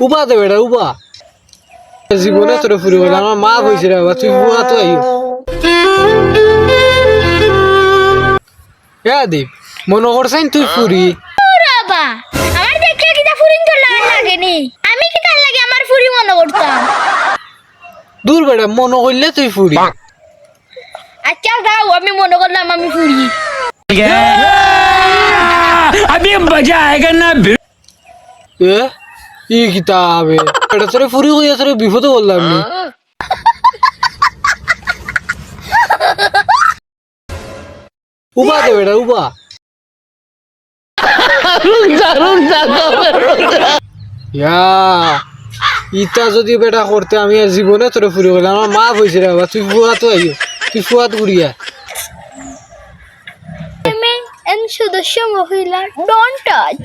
উবা দে বেটা উবা জীবনে তোরে ফুরি বলে আমার মা কইছে রে বাবা তুই বুয়া তো আইও এ দীপ মনে করছেন তুই ফুরি বাবা আমার দেখলে কিটা ফুরিং তো লাগেনি আমি কি তার লাগে আমার ফুরি মনে করতাম দূর বেটা মনে করলে তুই ফুরি আচ্ছা দাও আমি মনে করলাম আমি ফুরি अभी मजा आएगा ना এ ই কিতাবে এটা তোরে ফুরি হইয়া তোরে বিপদে বললাম নি উবা দে বেটা উবা ইয়া ইটা যদি বেটা করতে আমি আর জীবনে তোরে ফুরি বললাম আমার মা কইছে রে বাবা তুই বুয়া তো আইও তুই ফুয়াত গুড়িয়া এন সদস্য মহিলা ডোন্ট টাচ